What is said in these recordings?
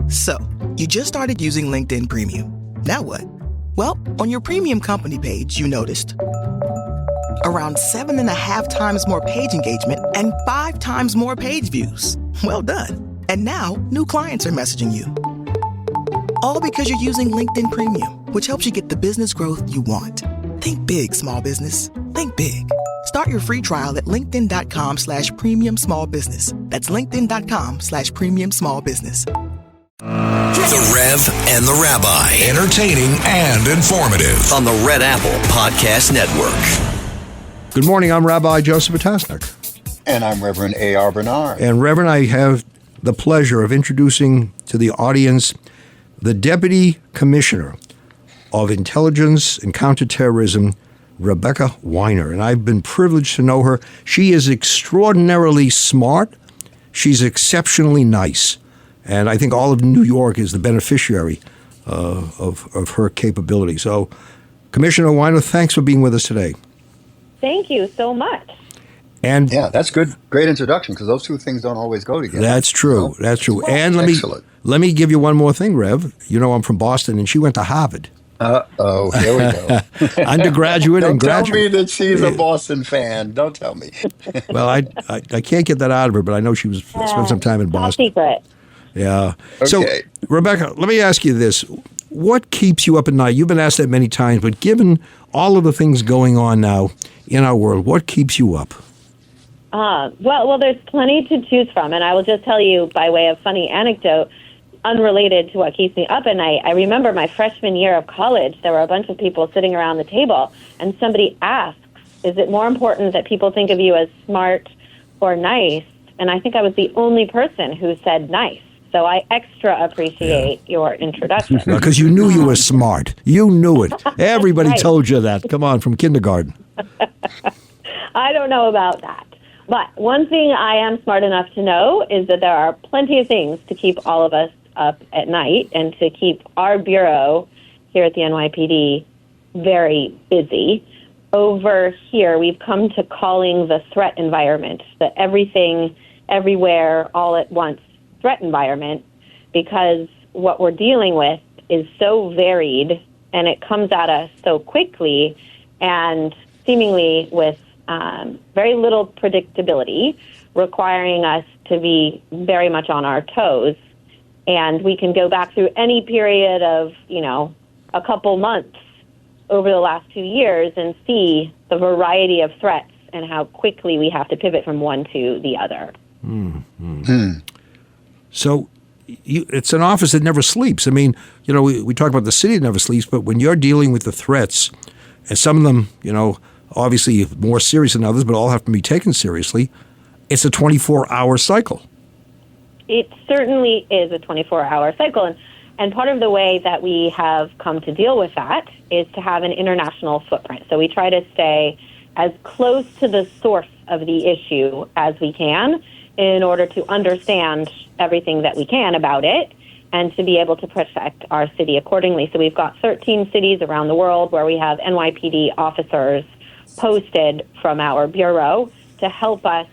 So, you just started using LinkedIn Premium. Now what? Well, on your premium company page, you noticed around 7.5 times more page engagement and 5 times more page views. Well done. And now, new clients are messaging you. All because you're using LinkedIn Premium, which helps you get the business growth you want. Think big, small business. Think big. Start your free trial at linkedin.com/premium small business. That's linkedin.com/premium small business. The Rev and the Rabbi. Entertaining and informative. On the Red Apple Podcast Network. Good morning. I'm Rabbi Joseph Potasnik. And I'm Reverend A.R. Bernard. And Reverend, I have the pleasure of introducing to the audience the Deputy Commissioner of Intelligence and Counterterrorism, Rebecca Weiner. And I've been privileged to know her. She is extraordinarily smart. She's exceptionally nice. And I think all of New York is the beneficiary of her capability. So, Commissioner Weiner, thanks for being with us today. Thank you so much. And yeah, that's good. Great introduction, because those two things don't always go together. That's true. So, that's true. well, And let me give you one more thing, Rev. You know I'm from Boston, and she went to Harvard. Uh-oh, here we go. Undergraduate and graduate. Don't tell me that she's a Boston fan. Don't tell me. Well, I can't get that out of her, but I know she spent some time in Boston. Secret. Yeah. Okay. So, Rebecca, let me ask you this. What keeps you up at night? You've been asked that many times, but given all of the things going on now in our world, what keeps you up? Well, there's plenty to choose from, and I will just tell you by way of funny anecdote, unrelated to what keeps me up at night. I remember my freshman year of college, there were a bunch of people sitting around the table, and somebody asks, is it more important that people think of you as smart or nice? And I think I was the only person who said nice. So I extra appreciate your introduction. Because you knew you were smart. You knew it. Everybody Right. told you that. Come on, from kindergarten. I don't know about that. But one thing I am smart enough to know is that there are plenty of things to keep all of us up at night and to keep our bureau here at the NYPD very busy. Over here, we've come to calling the threat environment, the everything, everywhere, all at once threat environment, because what we're dealing with is so varied and it comes at us so quickly and seemingly with very little predictability, requiring us to be very much on our toes. And we can go back through any period of, a couple months over the last 2 years and see the variety of threats and how quickly we have to pivot from one to the other. So it's an office that never sleeps. I mean, we talk about the city that never sleeps, but when you're dealing with the threats, and some of them, obviously more serious than others, but all have to be taken seriously, it's a 24-hour cycle. It certainly is a 24-hour cycle. And part of the way that we have come to deal with that is to have an international footprint. So we try to stay as close to the source of the issue as we can in order to understand everything that we can about it and to be able to protect our city accordingly. So we've got 13 cities around the world where we have NYPD officers posted from our bureau to help us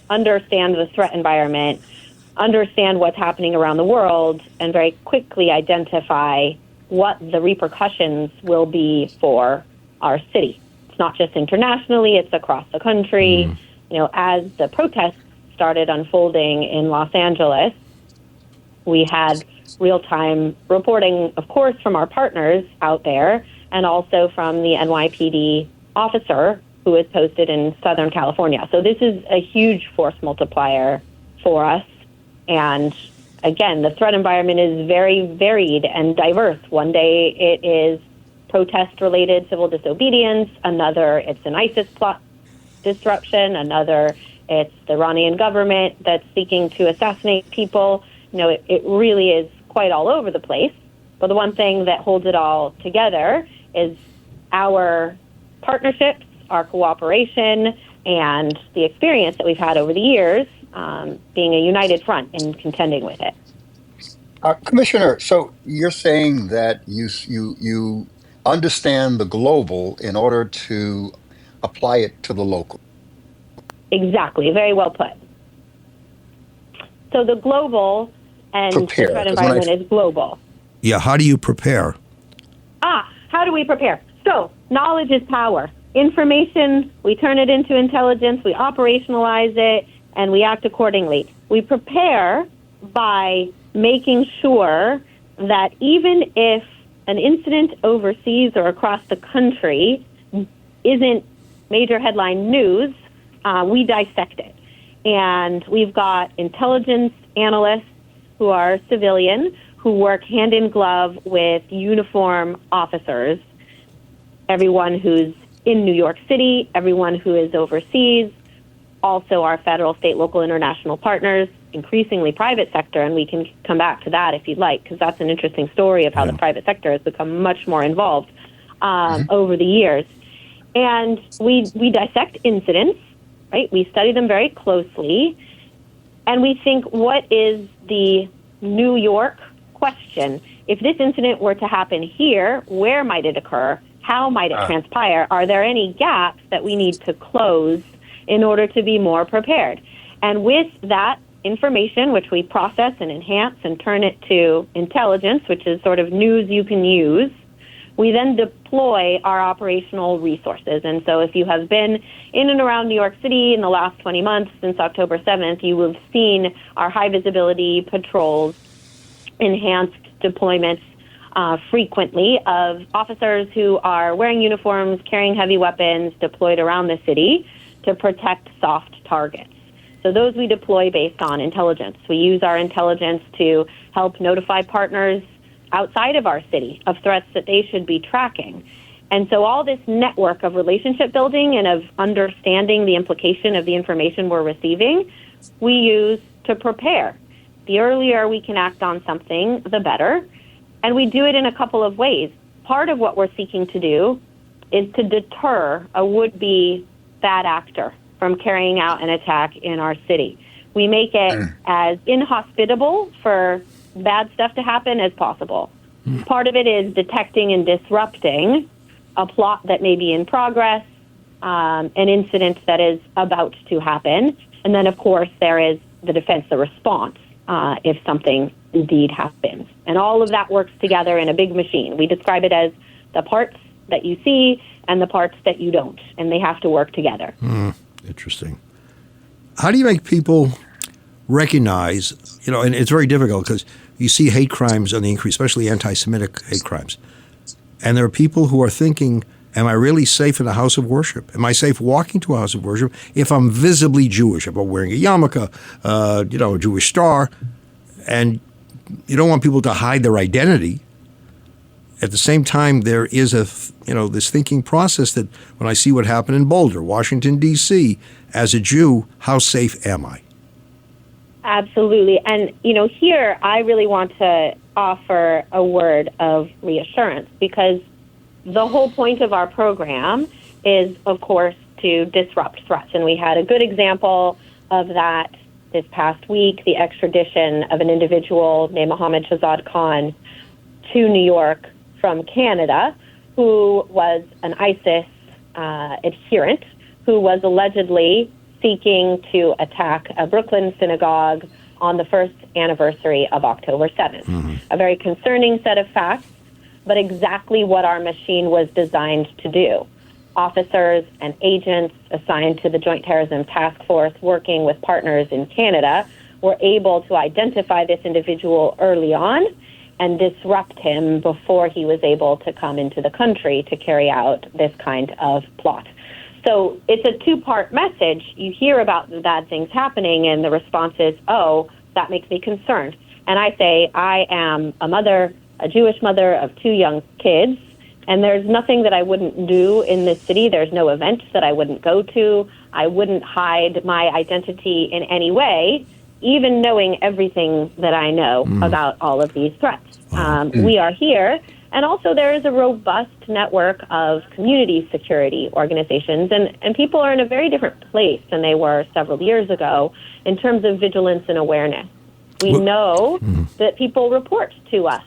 understand the threat environment, understand what's happening around the world, and very quickly identify what the repercussions will be for our city. It's not just internationally, it's across the country. As the protests started unfolding in Los Angeles, we had real-time reporting, of course, from our partners out there, and also from the NYPD officer who is posted in Southern California. So this is a huge force multiplier for us. And again, the threat environment is very varied and diverse. One day it is protest-related civil disobedience. Another, it's an ISIS plot disruption. Another, it's the Iranian government that's seeking to assassinate people. It really is quite all over the place. But the one thing that holds it all together is our partnerships, our cooperation, and the experience that we've had over the years being a united front in contending with it. Commissioner, so you're saying that you understand the global in order to apply it to the local. Exactly. Very well put. So the global and prepare? the threat 'Cause when environment is global. Yeah, how do you prepare? How do we prepare? So, knowledge is power. Information, we turn it into intelligence, we operationalize it, and we act accordingly. We prepare by making sure that even if an incident overseas or across the country isn't major headline news, we dissect it. And we've got intelligence analysts who are civilian, who work hand in glove with uniform officers, everyone who's in New York City, everyone who is overseas, also our federal, state, local, international partners, increasingly private sector, and we can come back to that if you'd like, because that's an interesting story of how the private sector has become much more involved over the years. And we dissect incidents, right? We study them very closely, and we think, what is the New York question? If this incident were to happen here, where might it occur? How might it transpire? Are there any gaps that we need to close in order to be more prepared? And with that information, which we process and enhance and turn it to intelligence, which is sort of news you can use, we then deploy our operational resources. And so if you have been in and around New York City in the last 20 months since October 7th, you will have seen our high visibility patrols, enhanced deployments frequently of officers who are wearing uniforms, carrying heavy weapons, deployed around the city to protect soft targets. So those we deploy based on intelligence. We use our intelligence to help notify partners outside of our city of threats that they should be tracking. And so all this network of relationship building and of understanding the implication of the information we're receiving, we use to prepare. The earlier we can act on something, the better. And we do it in a couple of ways. Part of what we're seeking to do is to deter a would-be bad actor from carrying out an attack in our city. We make it as inhospitable for bad stuff to happen as possible. Part of it is detecting and disrupting a plot that may be in progress, an incident that is about to happen. And then, of course, there is the defense, the response, if something indeed happens. And all of that works together in a big machine. We describe it as the parts that you see and the parts that you don't, and they have to work together. Interesting. How do you make people recognize, and it's very difficult because you see hate crimes on the increase, especially anti-Semitic hate crimes. And there are people who are thinking, am I really safe in a house of worship? Am I safe walking to a house of worship if I'm visibly Jewish, if I'm wearing a yarmulke, a Jewish star? And you don't want people to hide their identity. At the same time, there is this thinking process that when I see what happened in Boulder, Washington, D.C., as a Jew, how safe am I? Absolutely. And, here I really want to offer a word of reassurance, because the whole point of our program is, of course, to disrupt threats. And we had a good example of that this past week, the extradition of an individual named Mohammed Shahzad Khan to New York from Canada, who was an ISIS adherent, who was allegedly seeking to attack a Brooklyn synagogue on the first anniversary of October 7th. A very concerning set of facts, but exactly what our machine was designed to do. Officers and agents assigned to the Joint Terrorism Task Force working with partners in Canada were able to identify this individual early on and disrupt him before he was able to come into the country to carry out this kind of plot. So it's a two-part message. You hear about the bad things happening, and the response is, oh, that makes me concerned. And I say, I am a mother, a Jewish mother of 2 young kids, and there's nothing that I wouldn't do in this city. There's no event that I wouldn't go to. I wouldn't hide my identity in any way, even knowing everything that I know about all of these threats. We are here. And also there is a robust network of community security organizations, and people are in a very different place than they were several years ago in terms of vigilance and awareness. We know that people report to us.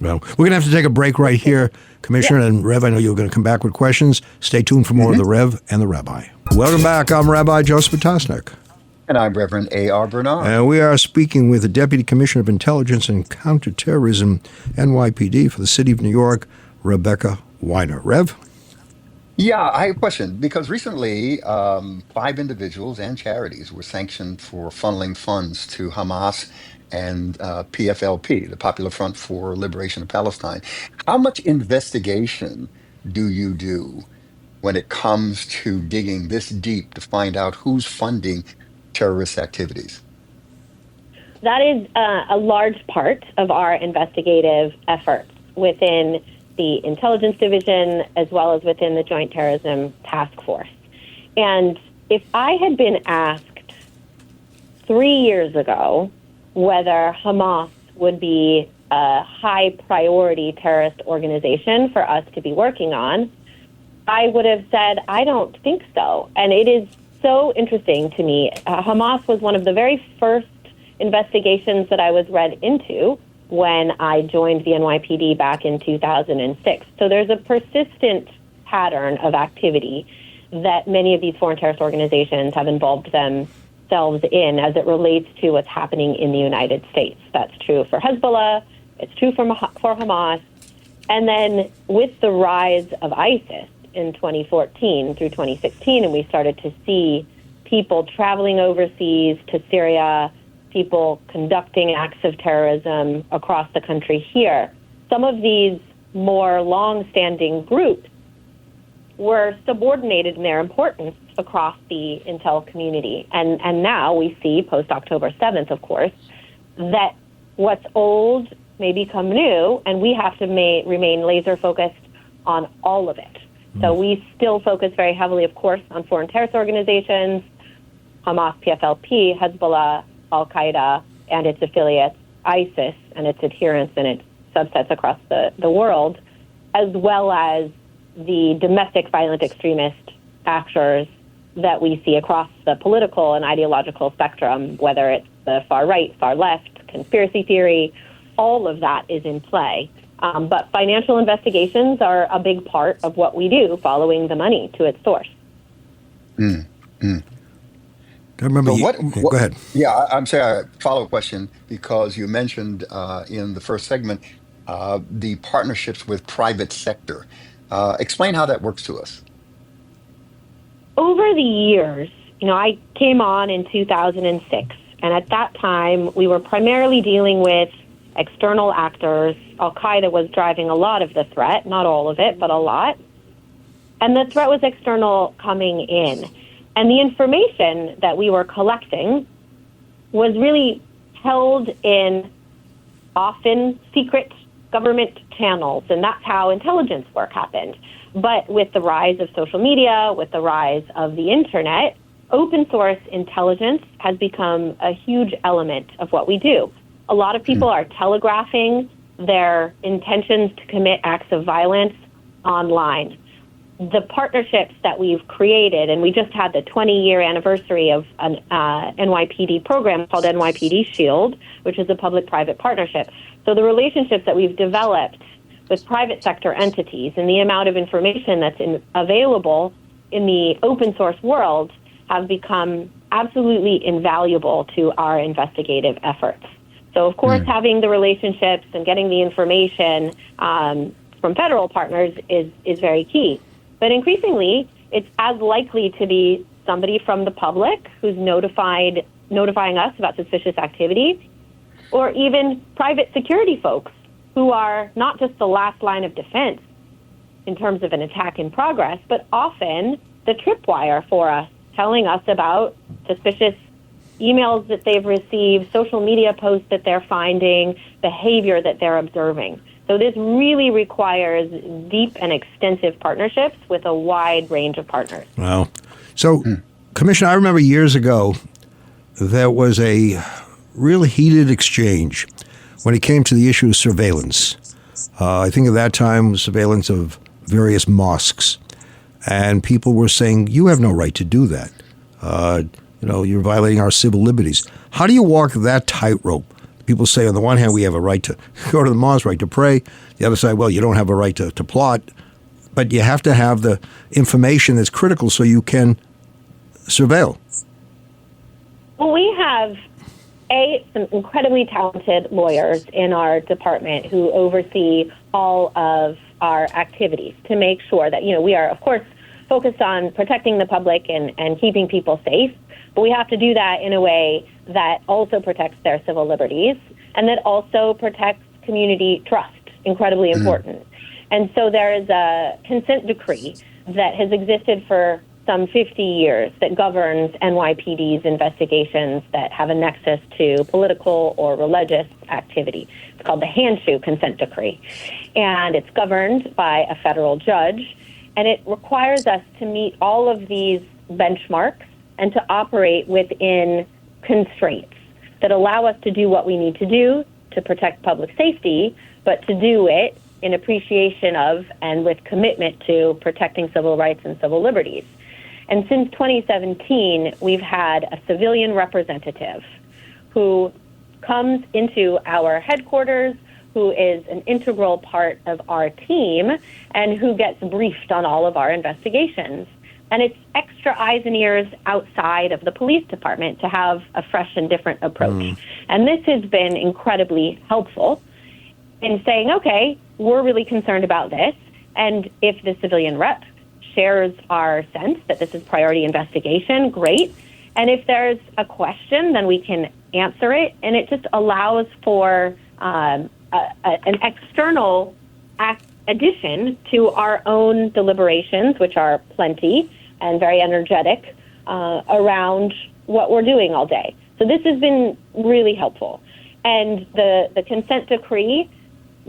Well, we're going to have to take a break right here, Commissioner, and Rev, I know you're going to come back with questions. Stay tuned for more of the Rev and the Rabbi. Welcome back. I'm Rabbi Joseph Tosnick. And I'm Reverend A.R. Bernard. And we are speaking with the Deputy Commissioner of Intelligence and Counterterrorism, NYPD, for the City of New York, Rebecca Weiner. Rev? Yeah, I have a question because recently 5 individuals and charities were sanctioned for funneling funds to Hamas and PFLP, the Popular Front for Liberation of Palestine. How much investigation do you do when it comes to digging this deep to find out who's funding terrorist activities? That is a large part of our investigative efforts within the Intelligence Division as well as within the Joint Terrorism Task Force. And if I had been asked 3 years ago whether Hamas would be a high priority terrorist organization for us to be working on, I would have said, I don't think so. And it is so interesting to me. Hamas was one of the very first investigations that I was read into when I joined the NYPD back in 2006. So there's a persistent pattern of activity that many of these foreign terrorist organizations have involved themselves in as it relates to what's happening in the United States. That's true for Hezbollah. It's true for Hamas. And then with the rise of ISIS in 2014 through 2016, and we started to see people traveling overseas to Syria, people conducting acts of terrorism across the country here. Some of these more long-standing groups were subordinated in their importance across the intel community. And now we see, post-October 7th, of course, that what's old may become new, and we have to remain laser-focused on all of it. So we still focus very heavily, of course, on foreign terrorist organizations, Hamas, PFLP, Hezbollah, Al-Qaeda, and its affiliates, ISIS, and its adherents and its subsets across the world, as well as the domestic violent extremist actors that we see across the political and ideological spectrum, whether it's the far right, far left, conspiracy theory, all of that is in play. But financial investigations are a big part of what we do, following the money to its source. I remember. So go ahead. Yeah, I'm sorry. A follow-up question because you mentioned in the first segment the partnerships with private sector. Explain how that works to us. Over the years, I came on in 2006, and at that time we were primarily dealing with external actors. Al-Qaeda was driving a lot of the threat, not all of it, but a lot. And the threat was external coming in. And the information that we were collecting was really held in often secret government channels, and that's how intelligence work happened. But with the rise of social media, with the rise of the internet, open source intelligence has become a huge element of what we do. A lot of people are telegraphing their intentions to commit acts of violence online. The partnerships that we've created, and we just had the 20-year anniversary of an NYPD program called NYPD Shield, which is a public-private partnership. So the relationships that we've developed with private sector entities and the amount of information that's available in the open source world have become absolutely invaluable to our investigative efforts. So, of course, having the relationships and getting the information from federal partners is very key. But increasingly, it's as likely to be somebody from the public who's notifying us about suspicious activity, or even private security folks who are not just the last line of defense in terms of an attack in progress, but often the tripwire for us, telling us about suspicious emails that they've received, social media posts that they're finding, behavior that they're observing. So this really requires deep and extensive partnerships with a wide range of partners. Wow. So, Commissioner, I remember years ago there was a really heated exchange when it came to the issue of surveillance. I think at that time, surveillance of various mosques. And people were saying, you have no right to do that. You're violating our civil liberties. How do you walk that tightrope? People say, on the one hand, we have a right to go to the mosque, right to pray. The other side, well, you don't have a right to plot. But you have to have the information that's critical so you can surveil. Well, we have some incredibly talented lawyers in our department who oversee all of our activities to make sure that, we are, of course, focused on protecting the public and keeping people safe, but we have to do that in a way that also protects their civil liberties and that also protects community trust, incredibly important. And so there is a consent decree that has existed for some 50 years that governs NYPD's investigations that have a nexus to political or religious activity. It's called the Handshoe Consent Decree. And it's governed by a federal judge, and it requires us to meet all of these benchmarks and to operate within constraints that allow us to do what we need to do to protect public safety, but to do it in appreciation of and with commitment to protecting civil rights and civil liberties. And since 2017, we've had a civilian representative who comes into our headquarters, who is an integral part of our team, and who gets briefed on all of our investigations. And it's extra eyes and ears outside of the police department to have a fresh and different approach. And this has been incredibly helpful in saying, okay, we're really concerned about this. And if the civilian rep shares our sense that this is priority investigation, great. And if there's a question, then we can answer it. And it just allows for an external addition to our own deliberations, which are plenty and very energetic, around what we're doing all day. So this has been really helpful. And the consent decree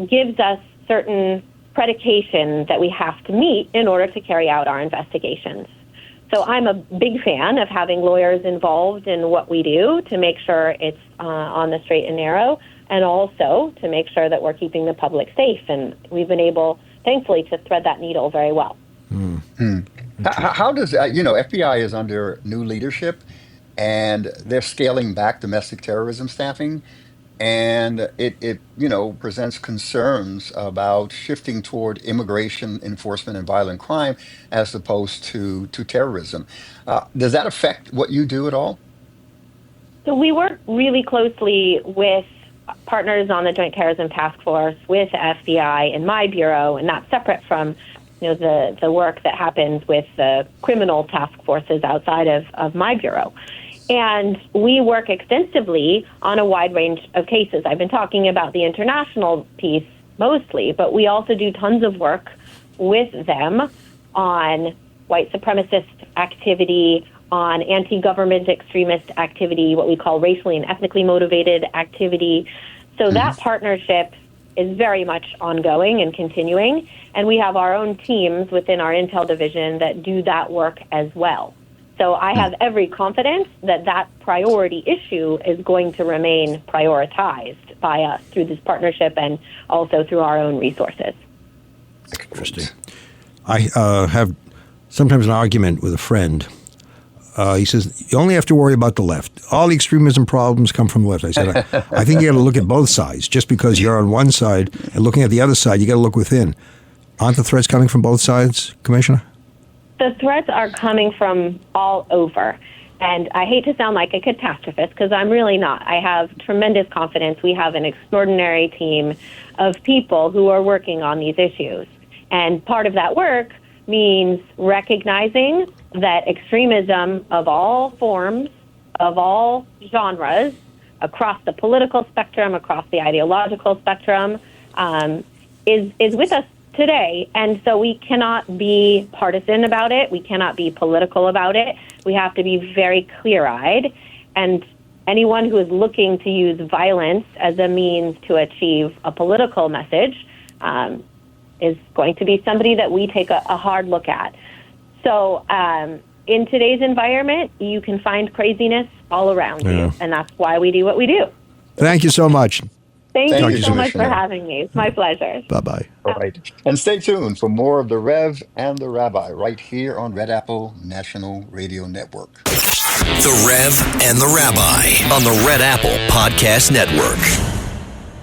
gives us certain predication that we have to meet in order to carry out our investigations. So I'm a big fan of having lawyers involved in what we do to make sure it's on the straight and narrow, and also to make sure that we're keeping the public safe. And we've been able, thankfully, to thread that needle very well. How does, FBI is under new leadership, and they're scaling back domestic terrorism staffing. And it presents concerns about shifting toward immigration enforcement and violent crime as opposed to terrorism. Does that affect what you do at all? So we work really closely with partners on the Joint Terrorism Task Force, with the FBI and my bureau, and that's separate from the work that happens with the criminal task forces outside of my bureau. And we work extensively on a wide range of cases. I've been talking about the international piece mostly, but we also do tons of work with them on white supremacist activity, on anti-government extremist activity, what we call racially and ethnically motivated activity. So that partnership is very much ongoing and continuing. And we have our own teams within our Intel division that do that work as well. So I have every confidence that that priority issue is going to remain prioritized by us through this partnership and also through our own resources. Interesting. I have sometimes an argument with a friend. He says, you only have to worry about the left. All the extremism problems come from the left. I said, I think you got to look at both sides. Just because you're on one side and looking at the other side, you got to look within. Aren't the threats coming from both sides, Commissioner? The threats are coming from all over. And I hate to sound like a catastrophist because I'm really not. I have tremendous confidence. We have an extraordinary team of people who are working on these issues. And part of that work means recognizing that extremism of all forms, of all genres, across the political spectrum, across the ideological spectrum, is with us today. And so we cannot be partisan about it. We cannot be political about it. We have to be very clear-eyed. And anyone who is looking to use violence as a means to achieve a political message is going to be somebody that we take a hard look at. So in today's environment, you can find craziness all around you. And that's why we do what we do. Thank you so much. Thank you so much for having me. It's my pleasure. Bye-bye. All right. And stay tuned for more of The Rev and the Rabbi right here on Red Apple National Radio Network. The Rev and the Rabbi on the Red Apple Podcast Network.